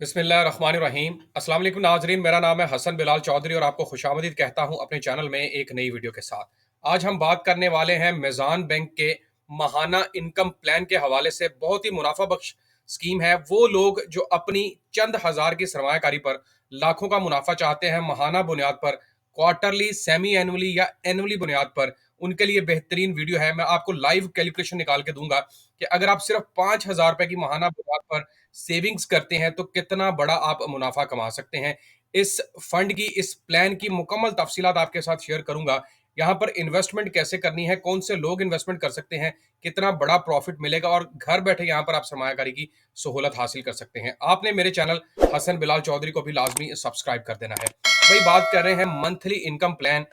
बिस्मिल्लाहिर्रहमानिर्रहीम। अस्सलाम वालेकुम नाजरीन, मेरा नाम है हसन बिलाल चौधरी और आपको खुशामदीद कहता हूं अपने चैनल में एक नई वीडियो के साथ। आज हम बात करने वाले हैं मीज़ान बैंक के माहाना इनकम प्लान के हवाले से। बहुत ही मुनाफा बख्श स्कीम है। वो लोग जो अपनी चंद हज़ार की सरमायाकारी पर लाखों का मुनाफा चाहते हैं माहाना बुनियाद पर, क्वार्टरली, सेमी एनुअली या एनुअली बुनियाद पर, उनके लिए बेहतरीन वीडियो है। मैं आपको लाइव कैलकुलेशन निकाल के दूंगा कि अगर आप सिर्फ 5,000 रुपए की माहाना बुनियाद पर सेविंग्स करते हैं तो कितना बड़ा आप मुनाफा कमा सकते हैं। इस फंड की, इस प्लान की मुकम्मल तफसीलात आपके साथ शेयर करूंगा। यहाँ पर इन्वेस्टमेंट कैसे करनी है, कौन से लोग इन्वेस्टमेंट कर सकते हैं, कितना बड़ा प्रॉफिट मिलेगा और घर बैठे यहाँ पर आप सरमायाकारी की सहूलत हासिल कर सकते हैं। आपने मेरे चैनल हसन बिलाल चौधरी को भी लाजमी सब्सक्राइब कर देना है। भाई, बात कर रहे हैं monthly income plan.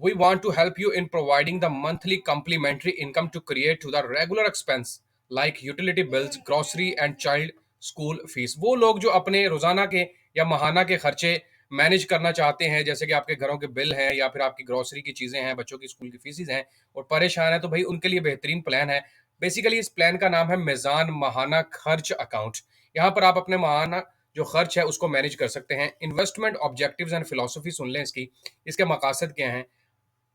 We want to help you in providing the monthly complementary income to create to the regular expense like utility bills, grocery and child school fees। वो लोग जो अपने रोजाना के या माहाना के खर्चे मैनेज करना चाहते हैं, जैसे कि आपके घरों के बिल हैं या फिर आपकी ग्रोसरी की चीजें हैं, बच्चों की स्कूल की फीसिस हैं और परेशान है, तो भाई उनके लिए बेहतरीन प्लान है। बेसिकली इस प्लान का नाम है मीज़ान माहाना खर्च अकाउंट। यहाँ पर आप अपने माहाना जो खर्च है उसको मैनेज कर सकते हैं। इन्वेस्टमेंट ऑब्जेक्टिव्स एंड फिलोसफी सुन लें इसकी, इसके मकासद क्या हैं।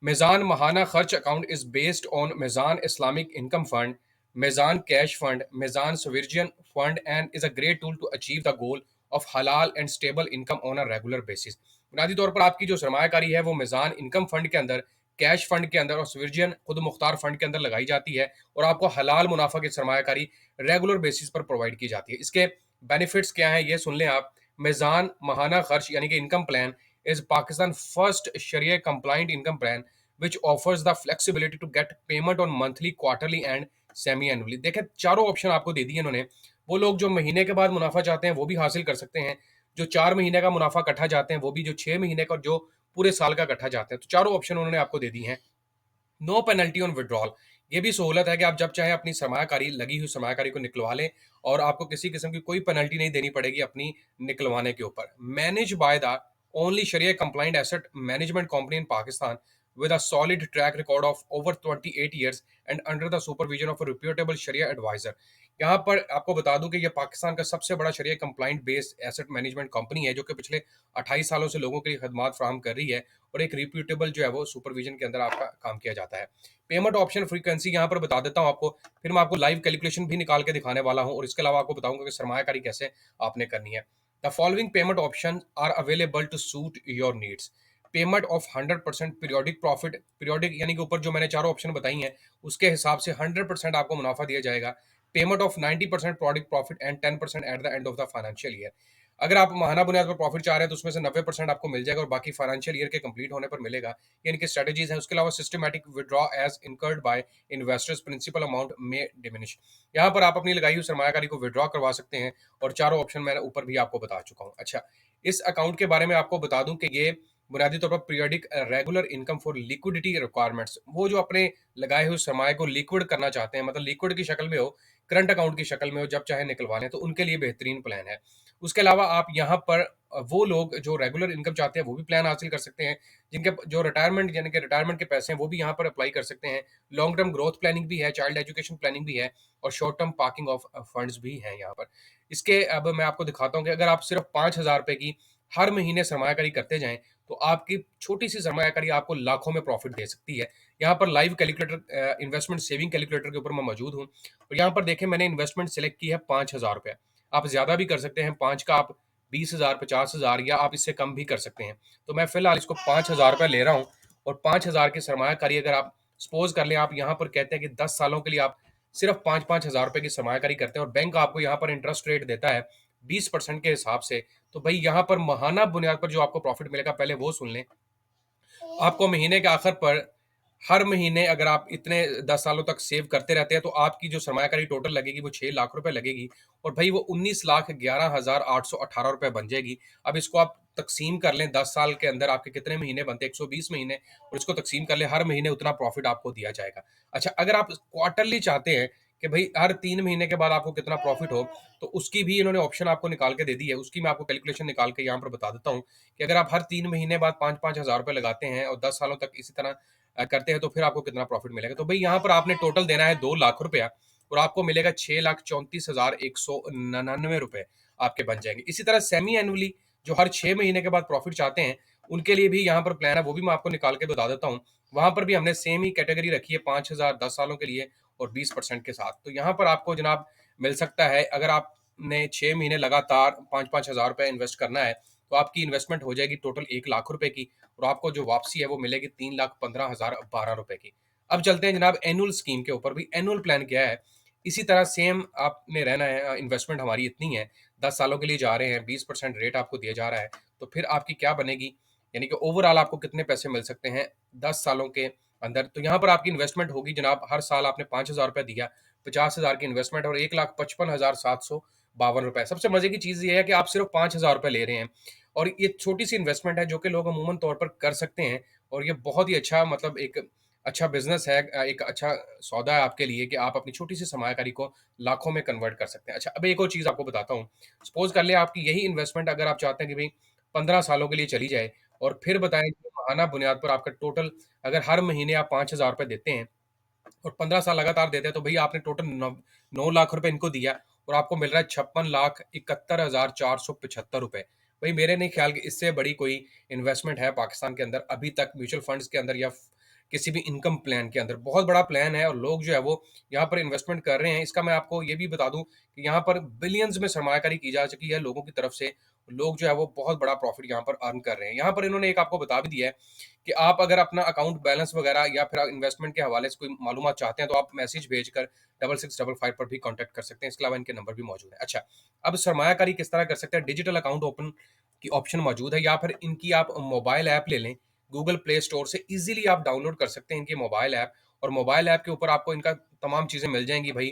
Mizan Mahana Kharch account is based on Mizan Islamic Income Fund, Mizan Cash Fund, Mizan Sovereign Fund, and is a great tool to achieve the goal of halal and stable income on a regular basis। बुनियादी तौर पर आपकी जो सरमायाकारी है वो Meezan income fund के अंदर, cash fund के अंदर और सोवरेन खुद मुख्तार फंड के अंदर लगाई जाती है और आपको हलाल मुनाफा की सरमायाकारी रेगुलर बेसिस पर प्रोवाइड की जाती है। इसके बेनिफिट्स क्या हैं ये सुन लें आप। मिज़ान महाना खर्च यानी कि income plan is Pakistan first Sharia compliant income plan which offers the flexibility to get payment on monthly, quarterly and semi annually। देखें, चारों ऑप्शन आपको दे दिए इन्होंने। वो लोग जो महीने के बाद मुनाफा चाहते हैं वो भी हासिल कर सकते हैं, जो 4 महीने का मुनाफा इकट्ठा चाहते हैं वो भी, जो 6 महीने का और जो पूरे साल का इकट्ठा चाहते हैं, तो चारों ऑप्शन उन्होंने आपको दे दी हैं। नो पेनल्टी ऑन विड्रॉल, ये भी सहूलत है कि आप जब चाहे अपनी सरमायाकारी, लगी हुई सरमायाकारी को निकलवा लें और आपको किसी किस्म की कोई पेनल्टी नहीं देनी पड़ेगी अपनी निकलवाने के ऊपर। Manage by the only Sharia compliant asset management company in Pakistan with a solid track record of over 28 years and under the supervision of a reputable sharia advisor। यहाँ पर आपको बता दूं कि यह पाकिस्तान का सबसे बड़ा शरिया compliant based asset management company है जो कि पिछले 28 सालों से लोगों के लिए खदमात फराहम कर रही है और एक रिप्यूटेबल जो है वो सुपरविजन के अंदर आपका काम किया जाता है। पेमेंट ऑप्शन फ्रीक्वेंसी यहाँ पर बता देता हूँ आपको, फिर मैं आपको लाइव कैलकुलेशन भी निकाल के दिखाने वाला हूँ और इसके अलावा आपको बताऊंगा कि सरमायाकारी कैसे आपने करनी है। The following payment option are available to suit your needs. Payment of 100% periodic profit, periodic यानी कि ऊपर जो मैंने चारों ऑप्शन बताई हैं उसके हिसाब से 100% आपको मुनाफा दिया जाएगा। Payment of 90% प्रोडिक profit and 10% at the end of the financial year. अगर आप महाना बुनियाद पर प्रॉफिट चाह रहे हैं तो उसमें से 90% आपको मिल जाएगा और बाकी फाइनेंशियल ईयर के कंप्लीट होने पर मिलेगा। ये इनकी स्ट्रेटजीज हैं। उसके अलावा systematic withdraw as incurred by investors, principal amount में डिमिनिश। यहाँ पर आप अपनी लगाई हुई सरमायाकारी को विड्रॉ करवा सकते हैं और चारों ऑप्शन मैंने ऊपर भी आपको बता चुका हूँ। अच्छा, इस अकाउंट के बारे में आपको बता दूं कि ये बुनियादी तौर पर periodic regular income for liquidity requirements, वो जो अपने लगाए हुए सरमाए को लिक्विड करना चाहते हैं, मतलब लिक्विड की शक्ल में हो, करंट अकाउंट की शक्ल में हो, जब चाहे निकलवा लें, तो उनके लिए बेहतरीन प्लान है। उसके अलावा आप यहाँ पर वो लोग जो रेगुलर इनकम चाहते हैं वो भी प्लान हासिल कर सकते हैं। जिनके जो रिटायरमेंट यानी कि रिटायरमेंट के पैसे हैं वो भी यहाँ पर अप्लाई कर सकते हैं। लॉन्ग टर्म ग्रोथ प्लानिंग भी है, चाइल्ड एजुकेशन प्लानिंग भी है और short term parking of funds भी हैं यहाँ पर। इसके अब मैं आपको दिखाता हूँ कि अगर आप सिर्फ 5,000 रुपए की हर महीने सरमायाकारी करते जाएं तो आपकी छोटी सी सरमायाकारी आपको लाखों में प्रॉफिट दे सकती है। यहाँ पर live calculator, investment saving calculator के ऊपर मैं मौजूद हूँ और यहाँ पर देखें मैंने इन्वेस्टमेंट सेलेक्ट की है 5,000 रुपये। आप ज़्यादा भी कर सकते हैं, 5 का आप 20,000, 50,000 या आप इससे कम भी कर सकते हैं। तो मैं फिलहाल इसको 5,000 रुपये ले रहा हूँ और 5,000 की सरमायाकारी अगर आप सपोज कर लें, आप यहाँ पर कहते हैं कि 10 सालों के लिए आप सिर्फ 5,000 रुपये की सरमायाकारी करते हैं और बैंक आपको यहाँ पर इंटरेस्ट रेट देता है 20% के हिसाब से। तो भाई यहाँ पर महाना बुनियाद पर जो आपको प्रॉफिट मिलेगा पहले वो सुन लें। आपको महीने के आखिर पर हर महीने अगर आप इतने 10 सालों तक सेव करते रहते हैं तो आपकी जो सरमायाकारी टोटल लगेगी वो 6 लाख रुपए लगेगी और भाई वो 19,11,818 रुपए बन जाएगी। अब इसको आप तकसीम कर लें, 10 साल के अंदर आपके कितने महीने बनते हैं, 120 महीने, और इसको तकसीम कर लें, हर महीने उतना प्रॉफिट आपको दिया जाएगा। अच्छा, अगर आप क्वार्टरली चाहते हैं कि भाई हर 3 महीने के बाद आपको कितना प्रॉफिट हो, तो उसकी भी इन्होंने ऑप्शन आपको निकाल के दे दी है। उसकी मैं आपको कैलकुलेशन निकाल के यहाँ पर बता देता हूँ कि अगर आप हर 3 महीने बाद 5-5 हज़ार रुपए लगाते हैं और 10 सालों तक इसी तरह करते हैं तो फिर आपको कितना प्रॉफिट मिलेगा। तो भाई यहाँ पर आपने टोटल देना है 2 लाख रुपया और आपको मिलेगा 6,34,199 रुपए आपके बन जाएंगे। इसी तरह सेमी एनुअली जो हर 6 महीने के बाद प्रॉफिट चाहते हैं, उनके लिए भी यहाँ पर प्लान है, वो भी मैं आपको निकाल के बता देता हूँ। वहां पर भी हमने सेम ही कैटेगरी रखी है, 5,000 10 सालों के लिए और 20% के साथ। तो यहाँ पर आपको जनाब मिल सकता है, अगर आपने 6 महीने लगातार 5-5 हज़ार रुपये इन्वेस्ट करना है, तो आपकी इन्वेस्टमेंट हो जाएगी टोटल 1 लाख रुपए की, और आपको जो वापसी है वो मिलेगी 3,15,012 रुपए की। अब चलते हैं जनाब एनुअल स्कीम के ऊपर भी। एनुअल प्लान क्या है? इसी तरह सेम आपने रहना है, इन्वेस्टमेंट हमारी इतनी है, 10 सालों के लिए जा रहे हैं, 20% रेट आपको दिया जा रहा है, तो फिर आपकी क्या बनेगी, यानी कि ओवरऑल आपको कितने पैसे मिल सकते हैं 10 सालों के अंदर। तो यहाँ पर आपकी इन्वेस्टमेंट होगी जनाब, हर साल आपने 5,000 रुपये दिया, 50,000 की इन्वेस्टमेंट और 1,55,752 रुपए। सबसे मजे की चीज़ ये है कि आप सिर्फ 5,000 रुपये ले रहे हैं, और ये छोटी सी इन्वेस्टमेंट है जो कि लोग अमूमन तौर पर कर सकते हैं, और ये बहुत ही अच्छा, मतलब एक अच्छा बिजनेस है, एक अच्छा सौदा है आपके लिए कि आप अपनी छोटी सी सरमायाकारी को लाखों में कन्वर्ट कर सकते हैं। अच्छा, अब एक और चीज़ आपको बताता हूँ। सपोज कर लिया आपकी यही इन्वेस्टमेंट अगर आप चाहते हैं कि भाई 15 सालों के लिए चली जाए, और फिर बताएं कि माहाना बुनियाद पर आपका टोटल, अगर हर महीने आप 5,000 रुपये देते हैं और 15 साल लगातार देते हैं, तो भैया आपने टोटल 9 लाख रुपए इनको दिया, और आपको मिल रहा है 56,71,475 रुपए। भाई मेरे नहीं ख्याल कि इससे बड़ी कोई इन्वेस्टमेंट है पाकिस्तान के अंदर अभी तक, म्यूचुअल फंड्स के अंदर या किसी भी इनकम प्लान के अंदर। बहुत बड़ा प्लान है, और लोग जो है वो यहाँ पर इन्वेस्टमेंट कर रहे हैं। इसका मैं आपको ये भी बता दूं कि यहाँ पर बिलियंस में सरमायाकारी की जा चुकी है लोगों की तरफ से। लोग जो है वो बहुत बड़ा प्रॉफिट यहाँ पर अर्न कर रहे हैं। यहाँ पर इन्होंने एक आपको बता भी दिया है कि आप अगर अपना अकाउंट बैलेंस वगैरह या फिर इन्वेस्टमेंट के हवाले से कोई मालूमात चाहते हैं, तो आप मैसेज भेजकर 6655 पर भी कांटेक्ट कर सकते हैं। इसके अलावा इनके नंबर भी मौजूद है। अच्छा, अब सरमायाकारी किस तरह कर सकते हैं? डिजिटल अकाउंट ओपन की ऑप्शन मौजूद है, या फिर इनकी आप मोबाइल ऐप ले लें, गूगल प्ले स्टोर से इजीली आप डाउनलोड कर सकते हैं इनकी मोबाइल ऐप। और मोबाइल ऐप के ऊपर आपको इनका तमाम चीज़ें मिल जाएंगी भाई,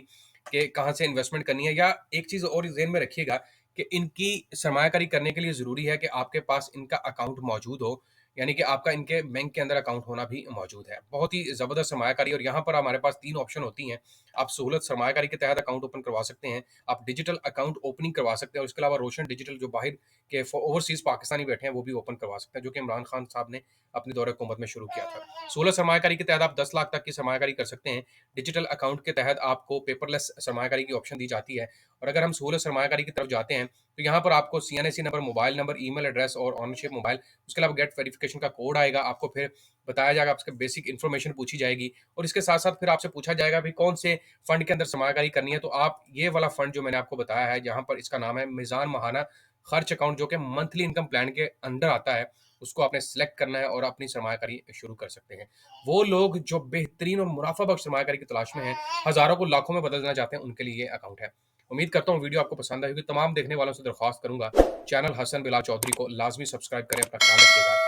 कि कहाँ से इन्वेस्टमेंट करनी है। या एक चीज़ और ज़हन में रखिएगा कि इनकी सरमायाकारी करने के लिए ज़रूरी है कि आपके पास इनका अकाउंट मौजूद हो, यानी कि आपका इनके बैंक के अंदर अकाउंट होना भी मौजूद है। बहुत ही ज़बरदस्त सरमायाकारी, और यहाँ पर हमारे पास 3 ऑप्शन होती हैं। आप सहूलत सरमायाकारी के तहत अकाउंट ओपन करवा सकते हैं, आप डिजिटल अकाउंट ओपनिंग करवा सकते हैं, और इसके अलावा रोशन डिजिटल जो बाहर के ओवरसीज़ पाकिस्तानी बैठे हैं वो भी ओपन करवा सकते हैं, जो कि इमरान खान साहब ने अपने दौरे हुकूमत में शुरू किया था। सहूलत सरमायाकारी के तहत आप 10 लाख तक की सरमायाकारी कर सकते हैं। डिजिटल अकाउंट के तहत आपको पेपरलेस सरमायाकारी की ऑप्शन दी जाती है। और अगर हम सहूलत सरमायाकारी की तरफ जाते हैं, तो यहाँ पर आपको CNAC number, mobile number, email address और ऑनरशिप मोबाइल, उसके अलावा गेट वेरिफिकेशन का कोड आएगा। आपको फिर बताया जाएगा, आपसे बेसिक इन्फॉर्मेशन पूछी जाएगी, और इसके साथ साथ फिर आपसे पूछा जाएगा भी कौन से फंड के अंदर सरमायाकारी करनी है। तो आप ये वाला फंड जो मैंने आपको बताया है, जहाँ पर इसका नाम है मिजान महाना खर्च अकाउंट, जो कि मंथली इनकम प्लान के अंदर आता है, उसको आपने सेलेक्ट करना है और अपनी सरमायाकारी शुरू कर सकते हैं। वो लोग जो बेहतरीन और मुनाफा बख्श सरमायाकारी की तलाश में हैं, हजारों को लाखों में बदलना चाहते हैं, उनके लिए ये अकाउंट है। उम्मीद करता हूँ वीडियो आपको पसंद आई होगी। तमाम देखने वालों से दरख्वास्त करूंगा, चैनल हसन बिलाल चौधरी को लाजमी सब्सक्राइब करें। अपना ख्याल रखिएगा।